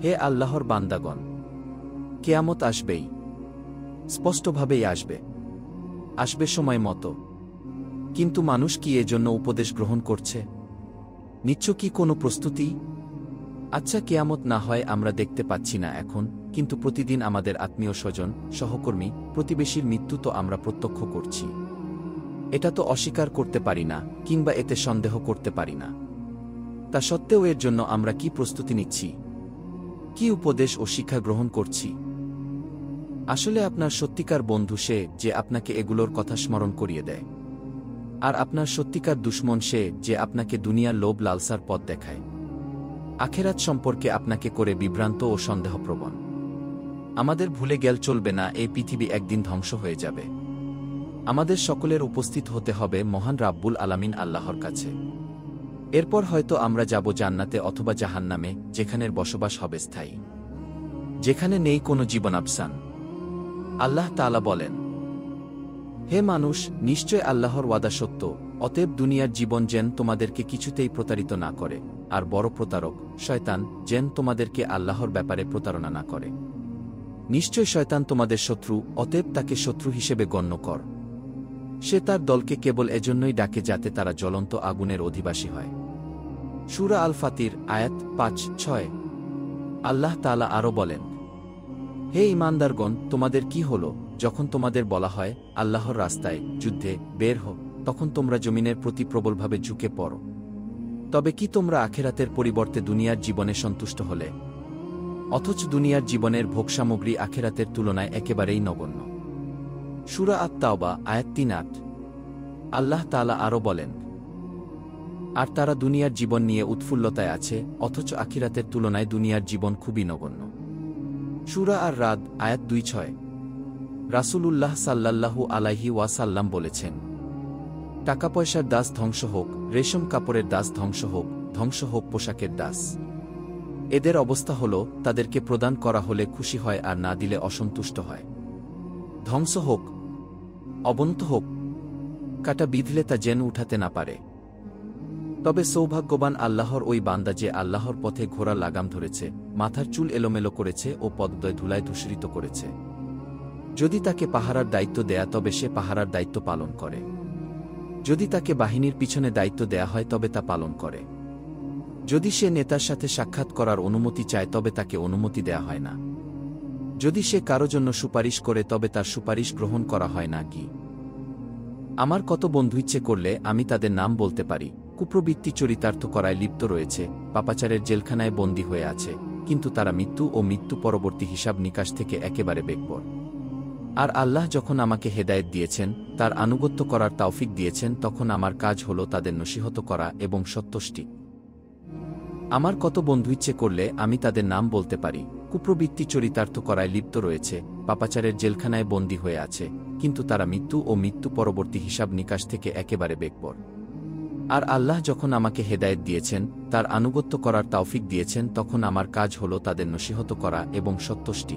হে আল্লাহর বান্দাগণ, কিয়ামত আসবেই, স্পষ্টভাবেই আসবে, আসবে সময় মতো। কিন্তু মানুষ কি এজন্য উপদেশ গ্রহণ করছে? নিচ্ছ কি কোনো প্রস্তুতি? আচ্ছা, কিয়ামত না হয় আমরা দেখতে পাচ্ছি না এখন, কিন্তু প্রতিদিন আমাদের আত্মীয় স্বজন, সহকর্মী, প্রতিবেশীর মৃত্যু তো আমরা প্রত্যক্ষ করছি। এটা তো অস্বীকার করতে পারি না, কিংবা এতে সন্দেহ করতে পারি না। তা সত্ত্বেও এর জন্য আমরা কি প্রস্তুতি নিচ্ছি? কি উপদেশ ও শিক্ষা গ্রহণ করছি? আসলে আপনার সত্যিকার বন্ধু সে যে আপনাকে এগুলোর কথা স্মরণ করিয়ে দেয়, আর আপনার সত্যিকার দুশমন সে যে আপনাকে দুনিয়ার লোভ লালসার পথ দেখায়, আখেরাত সম্পর্কে আপনাকে করে বিভ্রান্ত ও সন্দেহপ্রবণ। আমাদের ভুলে গেল চলবে না, এই পৃথিবী একদিন ধ্বংস হয়ে যাবে। আমাদের সকলের উপস্থিত হতে হবে মহান রাব্বুল আলামিন আল্লাহর কাছে। এরপর হয়তো আমরা যাব জান্নাতে অথবা জাহান্নামে, যেখানের বসবাস হবে স্থায়ী, যেখানে নেই কোনো জীবনাবসান। আল্লাহ তাআলা বলেন, হে মানুষ, নিশ্চয় আল্লাহর ওয়াদা সত্য, অতএব দুনিয়ার জীবন যেন তোমাদেরকে কিছুতেই প্রতারিত না করে, আর বড় প্রতারক শয়তান যেন তোমাদেরকে আল্লাহর ব্যাপারে প্রতারণা না করে। নিশ্চয় শয়তান তোমাদের শত্রু, অতএব তাকে শত্রু হিসেবে গণ্য কর। সে তার দলকে কেবল এজন্যই ডাকে যাতে তারা জ্বলন্ত আগুনের অধিবাসী হয়। সূরা আল ফাতির আয়াত ৫-৬। আল্লাহ তাআলা আরও বলেন, হে ঈমানদারগণ, তোমাদের কি হলো যখন তোমাদের বলা হয় আল্লাহর রাস্তায় যুদ্ধে বের হও, তখন তোমরা জমিনের প্রতি প্রবলভাবে ঝুঁকে পড়ো। তবে কি তোমরা আখেরাতের পরিবর্তে দুনিয়ার জীবনে সন্তুষ্ট হলে? অথচ দুনিয়ার জীবনের ভোগসামগ্রী আখেরাতের তুলনায় একেবারেই নগণ্য। সূরা আত-তাওবা আয়াত ৩-৮। আল্লাহ তাআলা আরও বলেন, আর তারা দুনিয়ার জীবন নিয়ে উৎফুল্লতায় আছে, অথচ আখিরাতের তুলনায় দুনিয়ার জীবন খুবই নগণ্য। সূরা আর-রাদ আয়াত ২-৬। রাসূলুল্লাহ সাল্লাল্লাহু আলাইহি ওয়াসাল্লাম বলেছেন, টাকা পয়সার দাস ধ্বংস হোক, রেশম কাপড়ের দাস ধ্বংস হোক পোশাকের দাস। এদের অবস্থা হল, তাদেরকে প্রদান করা হলে খুশি হয় আর না দিলে অসন্তুষ্ট হয়। ধ্বংস হোক, অবনত হোক, কাটা বিঁধলে তা যেন উঠাতে না পারে। তবে সৌভাগ্যবান আল্লাহর ওই বান্দা যে আল্লাহর পথে ঘোড়া লাগাম ধরেছে, মাথার চুল এলোমেলো করেছে ও পদদ্বয় ধুলায় ধূসরিত করেছে। যদি তাকে পাহারার দায়িত্ব দেয়া তবে সে পাহারার দায়িত্ব পালন করে। যদি তাকে বাহিনীর পিছনে দায়িত্ব দেয়া হয় তবে তা পালন করে। যদি সে নেতার সাথে সাক্ষাৎ করার অনুমতি চায় তবে তাকে অনুমতি দেয়া হয় না। যদি সে কারো জন্য সুপারিশ করে তবে তার সুপারিশ গ্রহণ করা হয় না। কি আমার কত বন্ধু ইচ্ছে করলে আমি তাদের নাম বলতে পারি, কুপ্রবৃত্তি চরিতার্থ করায় লিপ্ত রয়েছে, পাপাচারের জেলখানায় বন্দী হয়ে আছে, কিন্তু তারা মৃত্যু ও মৃত্যু পরবর্তী হিসাব নিকাশ থেকে একেবারে বেকবর। আর আল্লাহ যখন আমাকে হেদায়েত দিয়েছেন, তার আনুগত্য করার তৌফিক দিয়েছেন, তখন আমার কাজ হল তাদের নসিহত করা এবং সত্যষ্টি। আমার কত বন্ধু ইচ্ছে করলে আমি তাদের নাম বলতে পারি, কুপ্রবৃত্তি চরিতার্থ করায় লিপ্ত রয়েছে, পাপাচারের জেলখানায় বন্দী হয়ে আছে, কিন্তু তারা মৃত্যু ও মৃত্যু পরবর্তী হিসাব নিকাশ থেকে একেবারে বেকবর। আর আল্লাহ যখন আমাকে হেদায়েত দিয়েছেন, তার আনুগত্য করার তৌফিক দিয়েছেন, তখন আমার কাজ হল তাদের নসিহত করা এবং সত্যষ্টি।